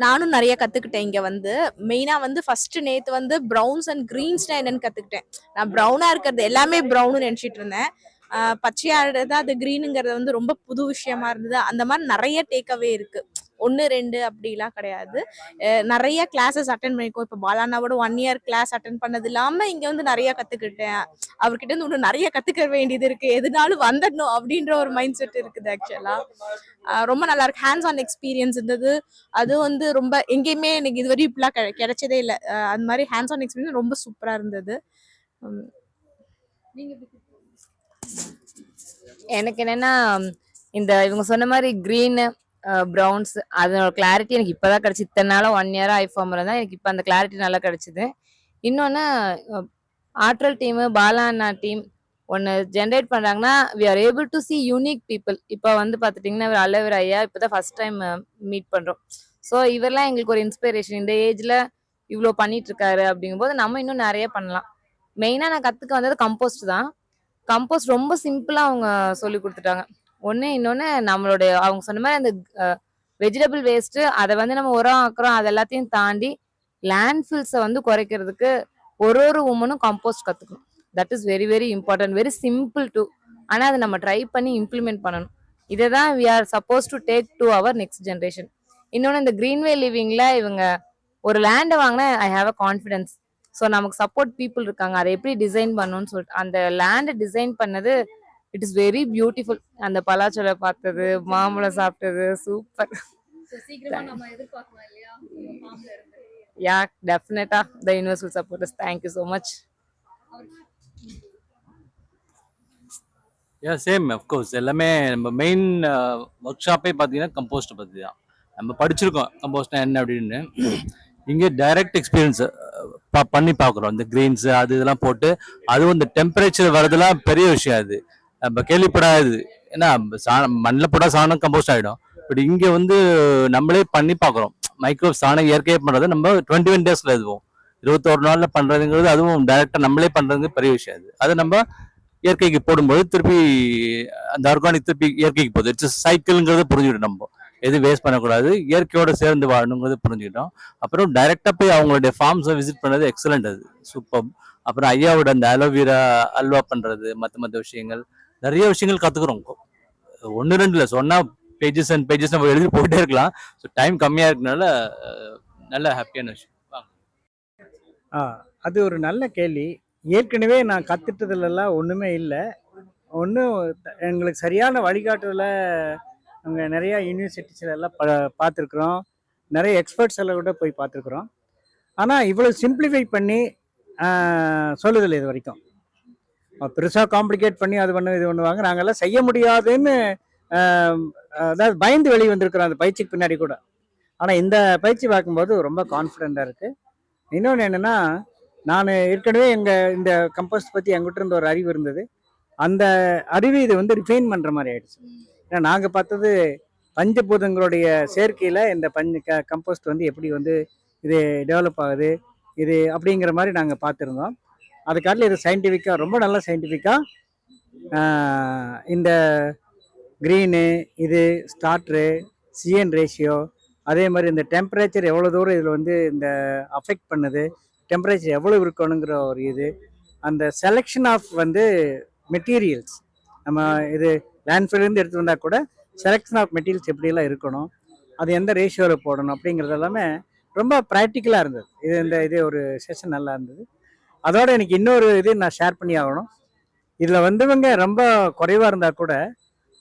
நானும் நிறைய கத்துக்கிட்டேன் இங்க வந்து. மெயினா வந்து ஃபர்ஸ்ட் நேத்து வந்து ப்ரௌன்ஸ் அண்ட் கிரீன்ஸ்னா என்னன்னு கத்துக்கிட்டேன். நான் ப்ரௌனா இருக்கிறது எல்லாமே ப்ரௌன்னு நினைச்சிட்டு இருந்தேன். பச்சையா தான் அது கிரீனுங்கிறது வந்து ரொம்ப புது விஷயமா இருந்தது. அந்த மாதிரி நிறைய டேக்அவே இருக்கு. ஒன்று ரெண்டு அப்படிலாம் கிடையாது. நிறைய கிளாஸஸ் அட்டன் பண்ணிக்கோ. இப்போ பாலானாவோட 1 இயர் கிளாஸ் அட்டன் பண்ணது இல்லாம இங்க வந்து நிறைய கத்துக்கிட்டேன். அவர்கிட்ட இருந்து இன்னும் நிறைய கத்துக்க வேண்டியது இருக்கு. எதுனாலும் வந்துடணும் அப்படின்ற ஒரு மைண்ட் செட் இருக்குது ஆக்சுவலா. ரொம்ப நல்லா இருக்கு. ஹேண்ட்ஸ் ஆன் எக்ஸ்பீரியன்ஸ் இருந்தது. அது வந்து ரொம்ப எங்கேயுமே எனக்கு இதுவரையும் இப்படிலாம் கிடைச்சதே இல்லை. அந்த மாதிரி ஹேண்ட்ஸ் ஆன் எக்ஸ்பீரியன்ஸ் ரொம்ப சூப்பரா இருந்தது. எனக்கு என்னன்னா இந்த இவங்க சொன்ன மாதிரி கிரீனு ப்ரௌன்ஸ் அதோட கிளாரிட்டி எனக்கு இப்போதான் கிடைச்சி. இத்தனை நாளாக 1 இயர் ஐஃபார்ம் இருந்தால் எனக்கு இப்போ அந்த கிளாரிட்டி நல்லா கிடைச்சிது. இன்னொன்று ஆற்றல் டீமு பாலா அண்ணா டீம் ஒன்று ஜென்ரேட் பண்ணுறாங்கன்னா we are able to see unique people. இப்போ வந்து பார்த்துட்டிங்கன்னா அலவர் ஐயா இப்போ தான் ஃபர்ஸ்ட் டைம் மீட் பண்ணுறோம். ஸோ இவரெல்லாம் எங்களுக்கு ஒரு இன்ஸ்பிரேஷன். இந்த ஏஜில் இவ்வளோ பண்ணிட்டு இருக்காரு அப்படிங்கும்போது நம்ம இன்னும் நிறைய பண்ணலாம். மெயினாக நான் கற்றுக்க வந்தது கம்போஸ்ட் தான். கம்போஸ்ட் ரொம்ப சிம்பிளாக அவங்க சொல்லி கொடுத்துட்டாங்க. இன்னொன்று நம்மளுடைய அவங்க சொன்ன மாதிரி அந்த வெஜிடபிள் வேஸ்ட்டு அதை வந்து நம்ம உரம் ஆக்குறோம். அது எல்லாத்தையும் தாண்டி லேண்ட்ஃபில்ஸை வந்து குறைக்கிறதுக்கு ஒரு உமனும் கம்போஸ்ட் கற்றுக்கணும். That is very very important. Very simple to. ஆனால் அதை நம்ம ட்ரை பண்ணி இம்ப்ளிமெண்ட் பண்ணணும். இதை தான் we are suppose to take to our next generation. இன்னொன்று இந்த கிரீன்வே லிவிங்ல இவங்க ஒரு லேண்டை வாங்கினா I have a confidence. So நமக்கு சப்போர்ட் பீப்புள் இருக்காங்க. அதை எப்படி டிசைன் பண்ணணும்னு சொல்லிட்டு அந்த லேண்டை டிசைன் பண்ணது இட் இஸ் வெரி பியூட்டிஃபுல். அந்த பலாச்சொலை பார்த்தது, மாம்பழம் சாப்பிட்டது சூப்பர். யா டெஃபினட்டா த universal supporters. Thank you so much. Same of course எல்லாமே நம்ம மெயின் ஒர்க் ஷாப்பே பார்த்தீங்கன்னா கம்போஸ்ட் பற்றி தான். நம்ம படிச்சிருக்கோம் கம்போஸ்ட்னா என்ன அப்படின்னு. இங்கே டைரக்ட் எக்ஸ்பீரியன்ஸ் பண்ணி பார்க்குறோம். இந்த கிரீன்ஸ் அது இதெல்லாம் போட்டு அதுவும் இந்த டெம்பரேச்சர் வரதெல்லாம் பெரிய விஷயம். அது நம்ம கேள்விப்படாது. ஏன்னா மண்ணில் போட்டால் சாணம் கம்போஸ்ட் ஆகிடும். பட் இங்கே வந்து நம்மளே பண்ணி பார்க்குறோம். மைக்ரோ சாணம் இயற்கையாக பண்ணுறது நம்ம 21 days எதுவும் 21 நாளில் பண்ணுறதுங்கிறது, அதுவும் டைரெக்டாக நம்மளே பண்ணுறது பெரிய விஷயம். அது நம்ம இயற்கைக்கு போடும்போது திருப்பி அந்த ஆர்கானிக் திருப்பி இயற்கைக்கு போகுது. இட்ஸ் சைக்கிள்ங்கிறத புரிஞ்சுக்கிட்டோம். நம்ம எதுவும் வேஸ்ட் பண்ணக்கூடாது, இயற்கையோட சேர்ந்து வாழணுங்கிறது புரிஞ்சுக்கிட்டோம். அப்புறம் டைரெக்டாக போய் அவங்களுடைய ஃபார்ம்ஸை விசிட் பண்ணது எக்ஸலண்ட். அது சூப்பர். அப்புறம் ஐயாவோட அந்த அலோவேரா அல்வா பண்ணுறது, மற்ற விஷயங்கள் நிறைய விஷயங்கள் கற்றுக்குறோம். 1-2 இல்லை, சொன்னால் பேஜஸ் அண்ட் பேஜஸ் நம்ம எழுதி போயிட்டே இருக்கலாம். ஸோ டைம் கம்மியாக இருக்கனால நல்ல ஹாப்பியான விஷயம். அது ஒரு நல்ல கேள்வி. ஏற்கனவே நான் கற்றுட்டதுலலாம் ஒன்றுமே இல்லை. ஒன்றும் எங்களுக்கு சரியான வழிகாட்டுதலை அங்கே நிறையா யூனிவர்சிட்டிஸில் எல்லாம் பார்த்துருக்குறோம். நிறைய எக்ஸ்பர்ட்ஸ் எல்லாம் கூட போய் பார்த்துருக்குறோம். ஆனால் இவ்வளோ சிம்பிளிஃபை பண்ணி சொல்லுதில்லை இது வரைக்கும். பெருசாக காம்ப்ளிகேட் பண்ணி அது இது பண்ணுவாங்க. நாங்கள்லாம் செய்ய முடியாதுன்னு அதாவது பயந்து வெளியே வந்திருக்கிறோம் அந்த பயிற்சிக்கு பின்னாடி கூட. ஆனால் இந்த பயிற்சி பார்க்கும்போது ரொம்ப கான்ஃபிடெண்ட்டாக இருக்குது. இன்னொன்று என்னென்னா, நான் ஏற்கனவே இந்த கம்போஸ்ட் பற்றி எங்கிட்ட இருந்த ஒரு அறிவு இருந்தது. அந்த அறிவு இது வந்து ரிஃபைன் பண்ணுற மாதிரி ஆயிடுச்சு. ஏன்னா நாங்கள் பார்த்தது பஞ்சபூதங்களுடைய சேர்க்கையில் இந்த கம்போஸ்ட் வந்து எப்படி வந்து இது டெவலப் ஆகுது இது அப்படிங்கிற மாதிரி நாங்கள் பார்த்துருந்தோம். அதுக்காட்டில் இது சயின்டிஃபிக்காக ரொம்ப நல்லா சயின்டிஃபிக்காக இந்த க்ரீனு இது ஸ்டார்ட்ரு சிஎன் ரேஷியோ அதே மாதிரி இந்த டெம்பரேச்சர் எவ்வளோ தூரம் இதில் வந்து இந்த அஃபெக்ட் பண்ணுது, டெம்பரேச்சர் எவ்வளோ இருக்கணுங்கிற ஒரு இது, அந்த செலெக்ஷன் ஆஃப் வந்து மெட்டீரியல்ஸ் நம்ம இது லேண்ட்ஃபில்லேருந்து எடுத்து வந்தால் கூட செலெக்ஷன் ஆஃப் மெட்டீரியல்ஸ் எப்படியெல்லாம் இருக்கணும், அது எந்த ரேஷியோவில் போடணும் அப்படிங்கிறது எல்லாமே ரொம்ப ப்ராக்டிக்கலாக இருந்தது. இது ஒரு செஷன் நல்லா இருந்தது. அதோட எனக்கு இன்னொரு இது நான் ஷேர் பண்ணி ஆகணும். இதில் வந்தவங்க ரொம்ப குறைவாக இருந்தால் கூட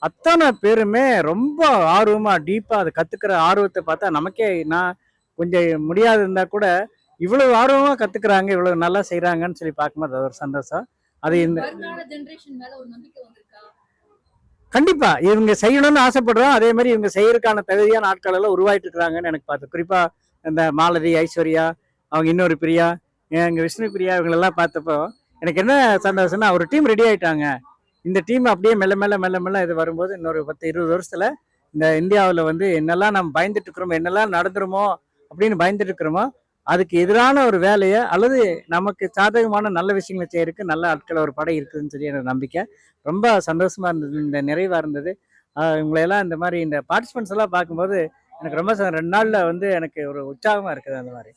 அத்தனை பேருமே ரொம்ப ஆர்வமாக டீப்பாக அதை கற்றுக்கிற ஆர்வத்தை பார்த்தா நமக்கே நான் கொஞ்சம் முடியாது இருந்தால் கூட இவ்வளவு ஆர்வமாக கற்றுக்குறாங்க, இவ்வளவு நல்லா செய்கிறாங்கன்னு சொல்லி பார்க்கும்போது அது ஒரு சந்தோஷம். அது இந்த கண்டிப்பாக இவங்க செய்யணும்னு ஆசைப்படுறோம். அதே மாதிரி இவங்க செய்யறதுக்கான தகுதியான ஆட்கள் எல்லாம் உருவாயிட்டு இருக்கிறாங்கன்னு எனக்கு பார்த்து. குறிப்பாக இந்த மாலதி, ஐஸ்வர்யா, அவங்க இன்னொரு பிரியா, எங்கள் விஷ்ணு பிரியா, இவங்களெல்லாம் பார்த்தப்போ எனக்கு என்ன சந்தோஷம்னா ஒரு டீம் ரெடி ஆகிட்டாங்க. இந்த டீம் அப்படியே மெல்ல மெல்ல மெல்ல மெல்ல இது வரும்போது இன்னொரு 10-20 வருஷத்துல இந்த இந்தியாவில் வந்து என்னெல்லாம் நம்ம பயந்துட்டு இருக்கிறோமோ, என்னெல்லாம் நடந்துருமோ அப்படின்னு பயந்துட்டு இருக்கிறோமோ, அதுக்கு எதிரான ஒரு வேலையை அல்லது நமக்கு சாதகமான நல்ல விஷயங்களை செய்யறதுக்கு நல்ல ஆட்கள் ஒரு படை இருக்குதுன்னு சொல்லி எனக்கு நம்பிக்கை. ரொம்ப சந்தோஷமா இருந்தது, இந்த நிறைவா இருந்தது. இவங்களையெல்லாம் இந்த மாதிரி இந்த பார்ட்டிசிபென்ட்ஸ் எல்லாம் பார்க்கும்போது எனக்கு ரொம்ப 2 நாளில் வந்து எனக்கு ஒரு உற்சாகமாக இருக்குது அந்த மாதிரி.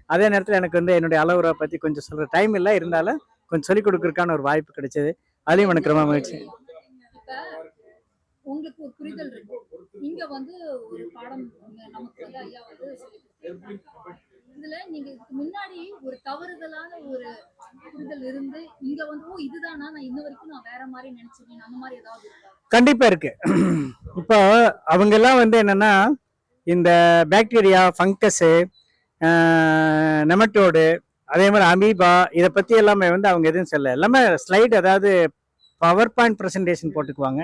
அதே நேரத்தில் எனக்கு வந்து என்னுடைய அளவுரை பற்றி கொஞ்சம் சொல்கிற டைம் இல்லை, இருந்தாலும் கொஞ்சம் சொல்லிக் கொடுக்குறதுக்கான ஒரு வாய்ப்பு கிடைச்சது. அதுலேயும் எனக்கு ரொம்ப மகிழ்ச்சி. உங்களுக்கு ஒரு புரிதல் இருக்கு. இங்க வந்து ஒரு பாடம் நமக்கு வந்து ஐயா வந்து சொல்லிக் கொடுத்திருக்காங்க. இதுல நீங்க இதுக்கு முன்னாடி ஒரு தவறுதலான ஒரு புரிதல் இருந்து இங்க வந்து ஓ இதுதானா நான் இன்ன வரைக்கும் நான் வேற மாதிரி நினைச்சிருக்கேன் அந்த மாதிரி ஏதாவது இருக்கா? கண்டிப்பாக இருக்கு. இப்போ அவங்கெல்லாம் வந்து என்னன்னா இந்த பாக்டீரியா, ஃபங்கஸு, நெமட்டோடு, அதே மாதிரி அமீபா இதை பற்றி எல்லாமே வந்து அவங்க எதுவும் சொல்ல, எல்லாமே ஸ்லைடு, அதாவது பவர் பாயிண்ட் ப்ரெசன்டேஷன் போட்டுக்குவாங்க.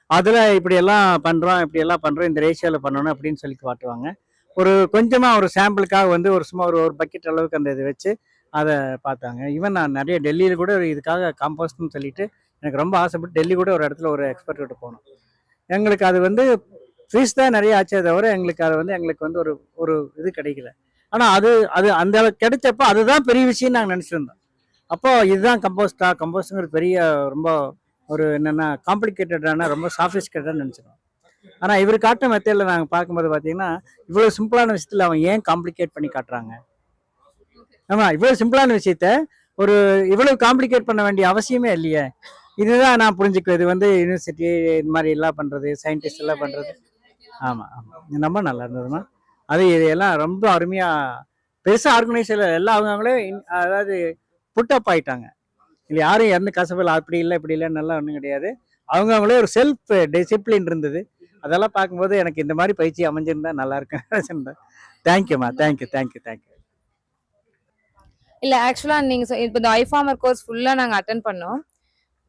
அதில் இப்படியெல்லாம் பண்ணுறோம், இப்படியெல்லாம் பண்ணுறோம், இந்த ரேஷியோவில் பண்ணணும் அப்படின்னு சொல்லி காட்டுவாங்க. ஒரு கொஞ்சமாக ஒரு சாம்பிளுக்காக வந்து ஒரு சும்மா ஒரு பக்கெட் அளவுக்கு அந்த இதை வச்சு அதை பார்த்தாங்க. ஈவன் நான் நிறைய டெல்லியில் கூட இதுக்காக காம்போஸ்ட்னு சொல்லிட்டு எனக்கு ரொம்ப ஆசைப்பட்டு டெல்லி கூட ஒரு இடத்துல ஒரு எக்ஸ்பர்ட் கிட்ட போனோம். எங்களுக்கு அது வந்து ஃபீஸ் தான் நிறைய ஆச்சே தவிர எங்களுக்கு அது வந்து எங்களுக்கு வந்து ஒரு ஒரு இது கிடைக்கல. ஆனால் அது அது அந்த அளவுக்கு கிடைச்சப்போ அதுதான் பெரிய விஷயம் நாங்கள் நினச்சிருந்தோம். அப்போ இதுதான் கம்போஸ்ட்டுங்கிறது பெரிய ரொம்ப ஒரு என்னென்னா காம்ப்ளிகேட்டடான ரொம்ப சாஃபிஸ்டிகேட்டடாக நினச்சிடும். ஆனால் இவர் காட்டுற மெத்தடில் நாங்கள் பார்க்கும்போது பார்த்தீங்கன்னா இவ்வளோ சிம்பிளான விஷயத்தில் அவன் ஏன் காம்ப்ளிகேட் பண்ணி காட்டுறாங்க. ஆமாம், இவ்வளோ சிம்பிளான விஷயத்த ஒரு இவ்வளவு காம்ப்ளிகேட் பண்ண வேண்டிய அவசியமே இல்லையே. இதுதான் நான் புரிஞ்சுக்குவேன். இது வந்து யூனிவர்சிட்டி இந்த மாதிரி எல்லாம் பண்ணுறது, சயின்டிஸ்ட் எல்லாம் பண்ணுறது. ஆமாம் ஆமாம், ரொம்ப நல்லா இருந்ததுமா. அது இதெல்லாம் ரொம்ப அருமையாக பெருசாக ஆர்கனைசேஷன் எல்லாம் அவங்களே அதாவது புட்டப் ஆயிட்டாங்க. இல்லை யாரும் இறந்து கசப்பில் அப்படி இல்லை இப்படி இல்லைன்னு நல்லா ஒன்றும் கிடையாது. அவங்களே ஒரு செல்ஃப் டிசிப்ளின் இருந்தது. அதெல்லாம் பார்க்கும்போது எனக்கு இந்த மாதிரி பயிற்சி அமைஞ்சிருந்தா நல்லா இருக்குன்னு. தேங்க்யூம்மா, தேங்க்யூ. இல்ல ஆக்சுவலா நீங்க இப்போ இந்த ஐஃபார்மர் கோர்ஸ் ஃபுல்லா நாங்க அட்டென்ட் பண்ணோம்.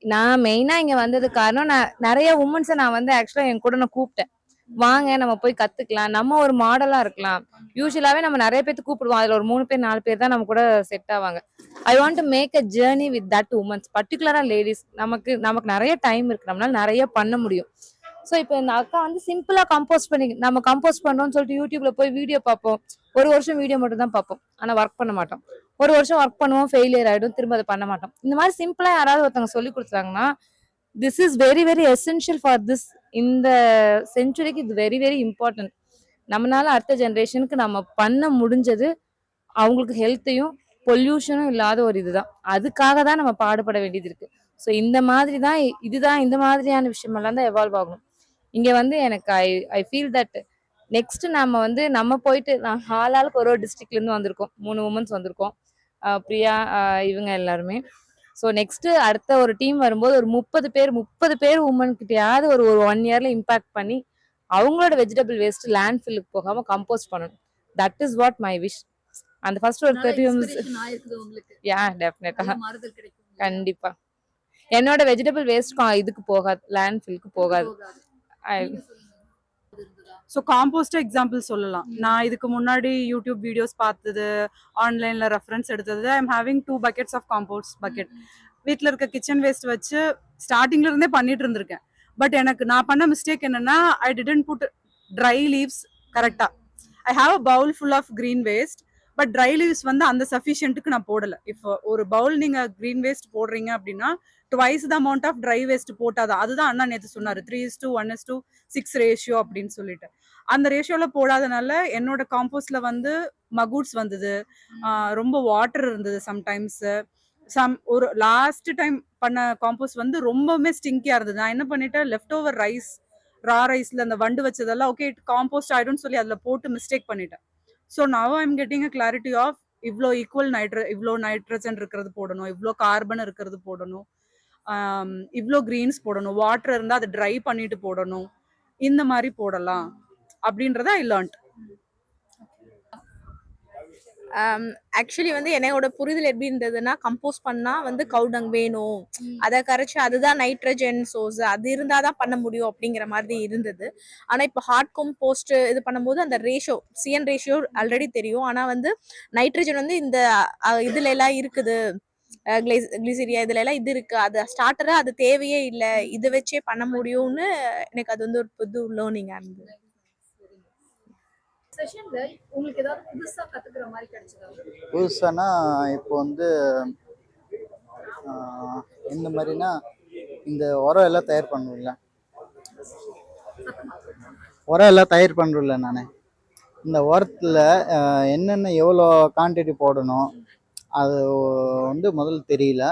நான் மெயினா இங்க வந்தது காரணம், நான் நிறைய உமன்ஸை நான் வந்து ஆக்சுவலா என் கூட நான் கூப்பிட்டேன், வாங்க நம்ம போய் கத்துக்கலாம், நம்ம ஒரு மாடலா இருக்கலாம். யூஸ்வலாவே நம்ம நிறைய பேர்த்து கூப்பிடுவோம், அதுல ஒரு 3 பேர் 4 பேர் தான் நம்ம கூட செட் ஆவாங்க. I want to make a journey with that womens, பர்டிகுலரா லேடிஸ். நமக்கு நிறைய டைம் இருக்கு, நம்மளால நிறைய பண்ண முடியும். ஸோ இப்போ இந்த அக்கா வந்து சிம்பிளா நம்ம கம்போஸ்ட் பண்றோம்னு சொல்லிட்டு யூடியூப்ல போய் வீடியோ பார்ப்போம். ஒரு வருஷம் வீடியோ மட்டும் தான் பார்ப்போம், ஆனா ஒர்க் பண்ண மாட்டோம். ஒரு வருஷம் ஒர்க் பண்ணுவோம், ஃபெயிலியர் ஆயிடும், திரும்ப அதை பண்ண மாட்டோம். இந்த மாதிரி சிம்பிளா யாராவது ஒருத்தவங்க சொல்லி கொடுத்தாங்கன்னா this is very very essential for this. இந்த செஞ்சுரிக்கு இது வெரி வெரி இம்பார்ட்டன்ட். நம்மளால அடுத்த ஜென்ரேஷனுக்கு நம்ம பண்ண முடிஞ்சது அவங்களுக்கு ஹெல்த்தையும் பொல்யூஷனும் இல்லாத ஒரு இதுதான். அதுக்காக தான் நம்ம பாடுபட வேண்டியது இருக்கு. ஸோ இந்த மாதிரி தான் இந்த மாதிரியான விஷயமெல்லாம் தான் எவால்வ் ஆகணும். இங்க வந்து எனக்கு ஐ ஃபீல் தட் நெக்ஸ்ட் நம்ம போயிட்டு நான் ஆளாளுக்கு ஒரு டிஸ்ட்ரிக்ட்ல இருந்து வந்திருக்கோம், 3 உமன்ஸ் வந்திருக்கோம், பிரியா, இவங்க எல்லாருமே. ஸோ நெக்ஸ்ட் அடுத்த ஒரு டீம் வரும்போது ஒரு 30 பேர் உமன் கிட்டயாவது ஒரு 1 இயர்ல இம்பாக்ட் பண்ணி அவங்களோட வெஜிடபிள் வேஸ்ட் லேண்ட் ஃபில்லுக்கு போகாம கம்போஸ்ட் பண்ணணும். That is what my wish. அந்த ஃபர்ஸ்ட் ஒரு 30 உமன்ஸ். யா டெஃபினட்டா, கண்டிப்பா என்னோட வெஜிடபிள் வேஸ்ட் இதுக்கு போகாது, லேண்ட் ஃபில்லுக்கு போகாது. ஸோ காம்போஸ்ட் எக்ஸாம்பிள் சொல்லலாம். நான் இதுக்கு முன்னாடி யூடியூப் வீடியோஸ் பார்த்தது, ஆன்லைன்ல ரெஃபரன்ஸ் எடுத்தது. I am having 2 buckets of compost bucket. வீட்டில் இருக்க கிச்சன் வேஸ்ட் வச்சு ஸ்டார்டிங்ல இருந்தே பண்ணிட்டு இருந்திருக்கேன். பட் எனக்கு நான் பண்ண மிஸ்டேக் என்னன்னா, I didn't put dry leaves கரெக்டா. I have a bowl full of green waste, but dry leaves வந்து அந்த சஃபிஷியன்ட்டுக்கு நான் போடலை. இப்போ ஒரு பவுல் நீங்க கிரீன் வேஸ்ட் போடுறீங்க அப்படின்னா twice the amount of dry waste போட்டாதான். அதுதான் அண்ணா நேற்று சொன்னாரு 3:1:6 ரேஷியோ அப்படின்னு சொல்லிட்டு. அந்த ரேஷியோல போடாதனால என்னோட காம்போஸ்ட்ல வந்து மகூட்ஸ் வந்தது, ரொம்ப வாட்டர் இருந்தது. சம்டைம்ஸ் ஒரு லாஸ்ட் டைம் பண்ண காம்போஸ்ட் வந்து ரொம்பவுமே ஸ்டிங்கியா இருந்தது. நான் என்ன பண்ணிட்டேன், லெஃப்ட் ஓவர் ரைஸ், ரா ரைஸ்ல அந்த வண்டு வச்சதெல்லாம் ஓகே காம்போஸ்ட் ஆயிடும்னு சொல்லி அதுல போட்டு மிஸ்டேக் பண்ணிட்டேன். So now I am getting a clarity of இவ்வளோ இவ்வளோ நைட்ரஜன் இருக்கிறது போடணும், இவ்வளோ கார்பன் இருக்கிறது போடணும், இவ்வளோ கிரீன்ஸ் போடணும், வாட்டர் இருந்தால் அதை ட்ரை பண்ணிட்டு போடணும், இந்த மாதிரி போடலாம் அப்படின்றத ஐ லேர்ன்ட். ஆக்சுவலி வந்து என்னோட புரிதல் எப்படி இருந்ததுன்னா, கம்போஸ்ட் பண்ணா வந்து கவுடங் வேணும், அதை கரைச்சி அதுதான் நைட்ரஜன் சோர்ஸ், அது இருந்தாதான் பண்ண முடியும் அப்படிங்கிற மாதிரி இருந்தது. ஆனா இப்போ ஹார்ட் கம்போஸ்ட் இது பண்ணும்போது அந்த ரேஷியோ CN ரேஷியோ ஆல்ரெடி தெரியும். ஆனா வந்து நைட்ரஜன் வந்து இந்த இதுல எல்லாம் இருக்குது, கிளிசரியா இதுல எல்லாம் இது இருக்கு, அது ஸ்டார்டரா அது தேவையே இல்லை, இதை வச்சே பண்ண முடியும்னு எனக்கு அது வந்து ஒரு புது லேர்னிங்கா இருந்தது. செஷன்ல உங்களுக்கு ஏதாவது புதுசா கத்துக்கிற மாதிரி கிடைச்சதா? புதுசானா இப்போ வந்து இந்த மாதிரினா இந்த உரம் எல்லாம் தயார் பண்ணுறேன் நான் இந்த உரத்தில் என்னென்ன எவ்வளோ குவான்டிட்டி போடணும் அது வந்து முதல்ல தெரியல.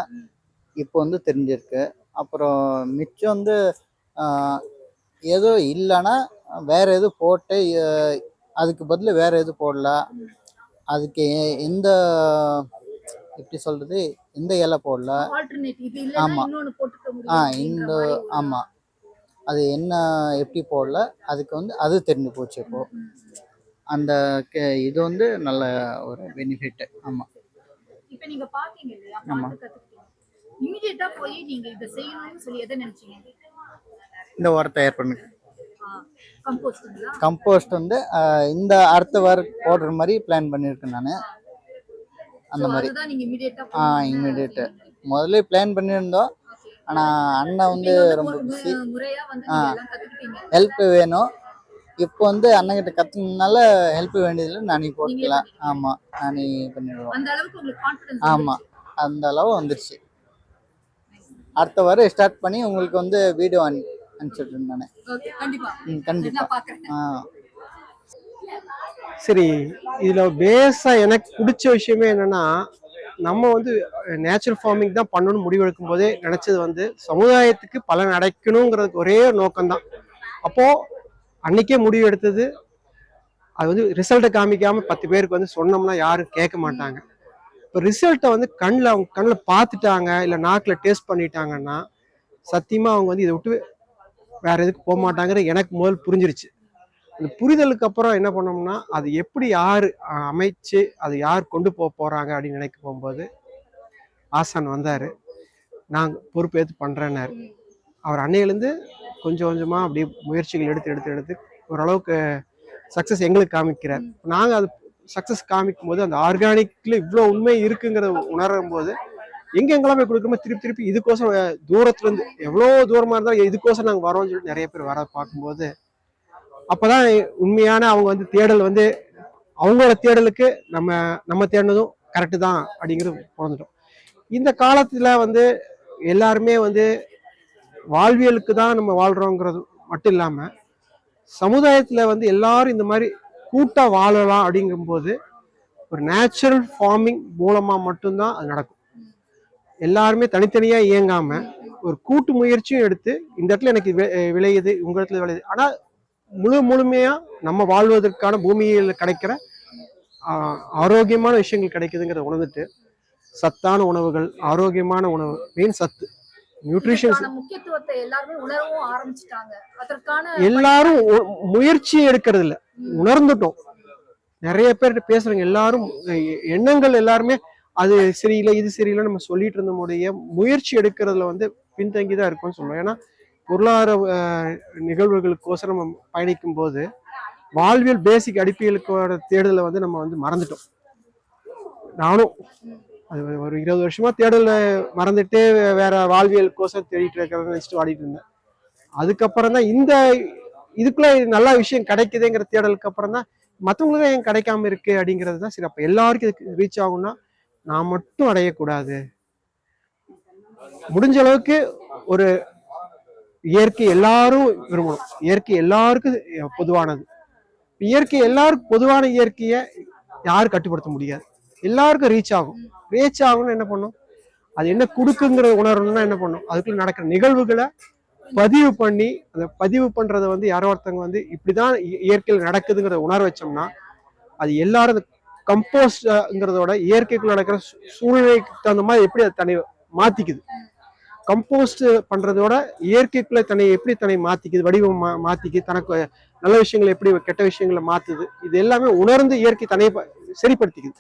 இப்போ வந்து தெரிஞ்சிருக்கு. அப்புறம் மிச்சம் வந்து ஏதோ இல்லைன்னா வேற எது போட்டு அதுக்கு பதில் வேற எது போடல. அதுக்கு எந்த எப்படி சொல்றது, எந்த இலை போடல. ஆல்டர்னேட் இது இல்லைன்னா ஆமா. இன்னொன்னு போட்டுக்க முடியும் அப்படின்ற இந்த மாதிரி ஒரு- ஆமா, அது என்ன எப்படி போடல, அதுக்கு வந்து அது தெரிஞ்சு போச்சு இப்போ. அந்த இது வந்து நல்ல ஒரு பெனிஃபிட். ஆமா. இப்ப நீங்க பாத்தீங்க இல்லையா, ஆமா. பார்த்து கத்துக்கிட்டீங்க. இமிடியேட்டா போய் நீங்க இதை செய்யணும்னு சொல்லி எதை நினைச்சீங்க? இந்த உரம் தயார் பண்ணு கம்போஸ்டுங்களா? கம்போஸ்ட் வந்து இந்த அடுத்த வாரம் போடுற மாதிரி பிளான் பண்ணியிருக்கேன் நான். அந்த மாதிரி அதுதான் நீங்க இமிடியேட்டா இம்மிடியேட்டு முதல்ல பிளான் பண்ணியிருந்தோம். ஆனால் அண்ணன் வந்து ரொம்ப பிஸி, முறையா வந்து நீங்க எல்லாம் கத்துக்கிட்டீங்க. ஹெல்ப் வேணும். இப்போ வந்து அண்ணன்கிட்ட கற்றுனால ஹெல்ப் வேண்டியதில்லை, நானே போட்டுக்கலாம். ஆமாம், நானே பண்ணிடுவோம். அந்த அளவுக்கு உங்களுக்கு கான்ஃபிடன்ஸ். ஆமாம், அந்த அளவு வந்துருச்சு. அடுத்த வாரம் ஸ்டார்ட் பண்ணி உங்களுக்கு வந்து வீடியோ அனுப்பிச்சிட்றேன் நான். ஓகே, கண்டிப்பா கண்டிப்பாக. நான் பாக்குறேன். சரி, இதுல பேஸா எனக்கு பிடிச்ச விஷயமே என்னன்னா, நம்ம வந்து நேச்சுரல் ஃபார்மிங் தான் பண்ணணும்னு முடிவெடுக்கும் போதே நினைச்சது வந்து சமுதாயத்துக்கு பலன் அடைக்கணுங்கிறதுக்கு ஒரே நோக்கம்தான். அப்போ அன்னைக்கே முடிவு எடுத்தது. அது வந்து ரிசல்ட்டை காமிக்காம 10 பேருக்கு வந்து சொன்னோம்னா யாரும் கேட்க மாட்டாங்க. இப்போ ரிசல்ட்டை வந்து அவங்க கண்ணில் பார்த்துட்டாங்க, இல்லை நாக்கில் டேஸ்ட் பண்ணிட்டாங்கன்னா சத்தியமா அவங்க வந்து இதை விட்டு வேற எதுக்கு போக மாட்டாங்கிறது எனக்கு முதல் புரிஞ்சிருச்சு. அந்த புரிதலுக்கு அப்புறம் என்ன பண்ணோம்னா, அது எப்படி யார் அமைச்சு அது யார் கொண்டு போறாங்க அப்படின்னு நினைக்க போகும்போது ஆசான் வந்தார். நான் பொறுப்பேற்று பண்ணுறேன்னாரு. அவர் அன்னையிலேருந்து கொஞ்சம் கொஞ்சமாக அப்படியே முயற்சிகள் எடுத்து ஓரளவுக்கு சக்ஸஸ் எங்களுக்கு காமிக்கிறார். நாங்கள் அது சக்ஸஸ் காமிக்கும் போது அந்த ஆர்கானிக்ல இவ்வளோ உண்மை இருக்குங்கிறத உணரும் போது எங்கெங்கெல்லாம் போய் கொடுக்குறோமோ திருப்பி இதுக்கோசம் தூரத்துலேருந்து எவ்வளோ தூரமாக இருந்தாலும் இதுக்கோசம் நாங்கள் வரோம்னு சொல்லிட்டு நிறைய பேர் வர பார்க்கும்போது அப்போதான் உண்மையான அவங்க வந்து தேடல் வந்து அவங்களோட தேடலுக்கு நம்ம தேடினதும் கரெக்டு தான் அப்படிங்கிறது உணர்ந்துட்டோம். இந்த காலத்தில் வந்து எல்லாருமே வந்து வாழ்வியலுக்கு தான் நம்ம வாழ்கிறோங்கிறது மட்டும் இல்லாமல் சமுதாயத்தில் வந்து எல்லாரும் இந்த மாதிரி கூட்டாக வாழலாம் அப்படிங்கும்போது ஒரு நேச்சுரல் ஃபார்மிங் மூலமாக மட்டும்தான் அது நடக்கும். எல்லாருமே தனித்தனியாக இயங்காமல் ஒரு கூட்டு முயற்சியும் எடுத்து இந்த இடத்துல எனக்கு விளையுது, உங்கள் இடத்துல விளையுது, ஆனால் முழுமையாக நம்ம வாழ்வதற்கான பூமியில் கிடைக்கிற ஆரோக்கியமான விஷயங்கள் கிடைக்குதுங்கிறத உணர்ந்துட்டு சத்தான உணவுகள், ஆரோக்கியமான உணவு, மெயின் சத்து, நியூட்ரிஷன்ஸ் முக்கியத்துவத்தை எல்லாருமே உணரவும் ஆரம்பிச்சிட்டாங்க. அதற்கான எல்லாரும் முயற்சி எடுக்கிறது இல்லை, உணர்ந்துட்டோம். நிறைய பேர்கிட்ட பேசுறாங்க, எல்லாரும் எண்ணங்கள் எல்லாருமே அது சரியில்லை இது சரியில்லை நம்ம சொல்லிட்டு இருந்தோடைய முயற்சி எடுக்கிறதுல வந்து பின்தங்கி தான் இருக்கும்னு சொல்லுவோம். ஏன்னா பொருளாதார நிகழ்வுகளுக்கோசரம் நம்ம பயணிக்கும் போது வாழ்வியல் பேசிக் அடிப்படைகளுக்கோட தேடலை வந்து நம்ம வந்து மறந்துட்டோம். நானும் அது ஒரு 20 வருஷமா தேடலை மறந்துட்டு வேற வாழ்வியலுக்கோசரம் தேடிட்டு இருக்கிறத நினைச்சிட்டு வாடிட்டு இருந்தேன். அதுக்கப்புறம் தான் இந்த இதுக்குள்ள நல்ல விஷயம் கிடைக்குதுங்கிற தேடலுக்கு அப்புறம் தான் மற்றவங்களுக்கு ஏன் கிடைக்காம இருக்கு அப்படிங்கிறது தான் சரி. அப்போ எல்லாருக்கும் இதுக்கு ரீச் ஆகும்னா நான் மட்டும் அடையக்கூடாது, முடிஞ்ச அளவுக்கு ஒரு இயற்கை எல்லாரும் விரும்பணும். இயற்கை எல்லாருக்கும் பொதுவானது. இயற்கை எல்லாருக்கும் பொதுவான இயற்கையை யாரும் கட்டுப்படுத்த முடியாது. எல்லாருக்கும் ரீச் ஆகும்னு என்ன பண்ணும், அது என்ன கொடுக்குங்கிற உணரணும்னா என்ன பண்ணும், அதுக்குள்ள நடக்கிற நிகழ்வுகளை பதிவு பண்ணி அந்த பதிவு பண்றத வந்து யாரோ ஒருத்தவங்க வந்து இப்படிதான் இயற்கையில் நடக்குதுங்கிறத உணர வச்சோம்னா அது எல்லாரும் கம்போஸ்ட்ங்கிறதோட இயற்கைக்குள்ள நடக்கிற சூழ்நிலைக்கு தகுந்த மாதிரி எப்படி அது தன்னை மாத்திக்குது, கம்போஸ்ட் பண்றதோட இயற்கைக்குள்ள தன்னை மாத்திக்குது, வடிவம் மாத்திக்குது, தனக்கு நல்ல விஷயங்களை எப்படி கெட்ட விஷயங்களை மாத்துது, இது எல்லாமே உணர்ந்து இயற்கை தன்னை சரிப்படுத்திக்குது.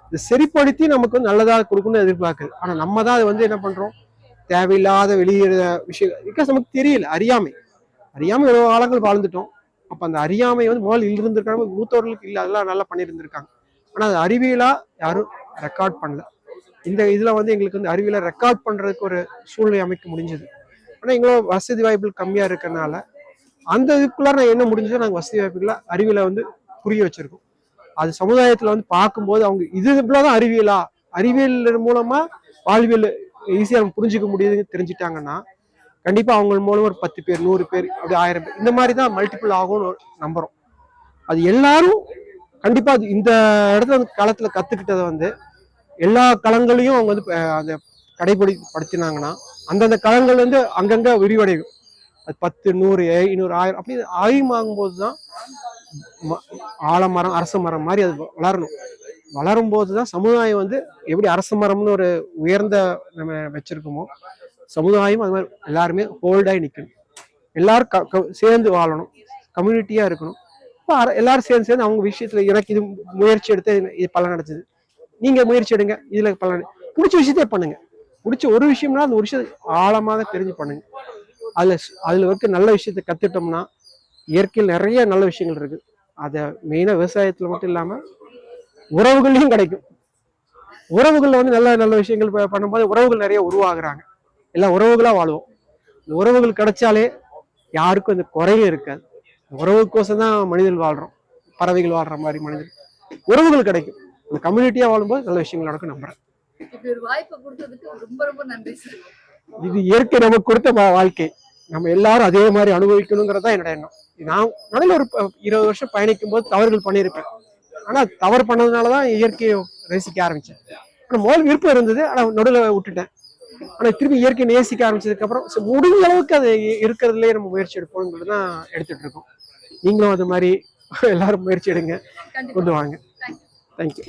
இது சரிப்படுத்தி நமக்கு வந்து நல்லதாக கொடுக்கணும்னு எதிர்பார்க்குது. ஆனா நம்ம தான் அது வந்து என்ன பண்றோம், தேவையில்லாத வெளியேற விஷயம் பிகாஸ் நமக்கு தெரியல, அறியாமை எவ்வளவு காலங்கள் வாழ்ந்துட்டோம். அப்ப அந்த அறியாமை வந்து முதல்ல இருந்திருக்காங்க, மூத்தவர்களுக்கு இல்லை, அதெல்லாம் நல்லா பண்ணியிருந்திருக்காங்க. ஆனா அது அறிவியலா யாரும் ரெக்கார்ட் பண்ணல. இந்த இதுல வந்து எங்களுக்கு வந்து அறிவியலை ரெக்கார்ட் பண்றதுக்கு ஒரு சூழ்நிலை அமைக்க முடிஞ்சது. ஆனா எங்களோட வசதி வாய்ப்புகள் கம்மியா இருக்கறனால அந்த இதுக்குள்ள நான் என்ன முடிஞ்சதோ நாங்கள் வசதி வாய்ப்புகளை அறிவியலை வந்து புரிய வச்சிருக்கோம். அது சமுதாயத்துல வந்து பார்க்கும்போது அவங்க இது இவ்வளவுதான் அறிவியல் மூலமா வாழ்வியல் ஈஸியா நம்ம புரிஞ்சுக்க முடியுதுன்னு தெரிஞ்சுட்டாங்கன்னா கண்டிப்பா அவங்க மூலம் ஒரு 10 பேர் 100 பேர் அப்படி 1000 பேர் இந்த மாதிரி தான் மல்டிபிள் ஆகும்னு நம்புறோம். அது எல்லாரும் கண்டிப்பா இந்த இடத்துல காலத்துல கத்துக்கிட்டதை வந்து எல்லா களங்களையும் அவங்க வந்து அந்த கடைபிடிப்படுத்தினாங்கன்னா அந்தந்த களங்கள் வந்து அங்கங்க விரிவடையும். அது 10, 100, 500, 1000 அப்படி அதிகமாகும்போது தான் ஆலமரம் அரச மரம் மாதிரி அது வளரணும். வளரும் போதுதான் சமுதாயம் வந்து எப்படி அரச மரம்னு ஒரு உயர்ந்த நம்ம வச்சிருக்கோமோ சமுதாயம் அது மாதிரி எல்லாருமே ஹோல்டாகி நிற்கணும். எல்லாரும் சேர்ந்து வாழணும், கம்யூனிட்டியா இருக்கணும். எல்லாரும் சேர்ந்து அவங்க விஷயத்துல எனக்கு இது முயற்சி எடுத்து இது பலன் கிடைச்சது, நீங்க முயற்சி எடுங்க, இதுல பலன் பிடிச்ச விஷயத்தையே பண்ணுங்க. பிடிச்ச ஒரு விஷயம்னா அந்த ஒரு விஷயத்தை ஆழமாக தெரிஞ்சு பண்ணுங்க. அதுல இருக்க நல்ல விஷயத்த கத்துட்டோம்னா இயற்கையில் நிறைய நல்ல விஷயங்கள் இருக்கு. அதை மெயினா விவசாயத்துல மட்டும் இல்லாம உறவுகள்லையும் கிடைக்கும். உறவுகள்ல வந்து நல்ல நல்ல விஷயங்கள் பண்ணும்போது உறவுகள் நிறைய உருவாகுறாங்க. எல்லாம் உறவுகளா வாழ்வோம். இந்த உறவுகள் கிடைச்சாலே யாருக்கும் இந்த குறையே இருக்காது. உறவுக்கோசம் தான் மனிதர்கள் வாழ்றோம், பறவைகள் வாழ்ற மாதிரி மனிதர்கள். உறவுகள் கிடைக்கும். இந்த கம்யூனிட்டியா வாழும்போது நல்ல விஷயங்கள் நடக்கும் நம்புறேன். இப்படி ஒரு வாய்ப்பை கொடுத்ததுக்கு ரொம்ப ரொம்ப நன்றி சார். இது இயற்கை நமக்கு கொடுத்த வாழ்க்கை, நம்ம எல்லாரும் அதே மாதிரி அனுபவிக்கணுங்கிறதா என்னோட எண்ணம். நான் நடுவில் ஒரு 20 வருஷம் பயணிக்கும் போது தவறுகள் பண்ணியிருப்பேன். ஆனா தவறு பண்ணதுனாலதான் இயற்கையை ரசிக்க ஆரம்பிச்சேன். ஆனா முதல் விருப்பம் இருந்தது, ஆனா நடுவில் விட்டுட்டேன். ஆனா திருப்பி இயற்கை நேசிக்க ஆரம்பிச்சதுக்கு அப்புறம் முடிஞ்ச அளவுக்கு அது இருக்கிறதுலயே நம்ம முயற்சி எடுப்போம்ங்கிறது தான் எடுத்துட்டு இருக்கோம். நீங்களும் அது மாதிரி எல்லாரும் முயற்சி எடுங்க, கொண்டு வாங்க. தேங்க்யூ.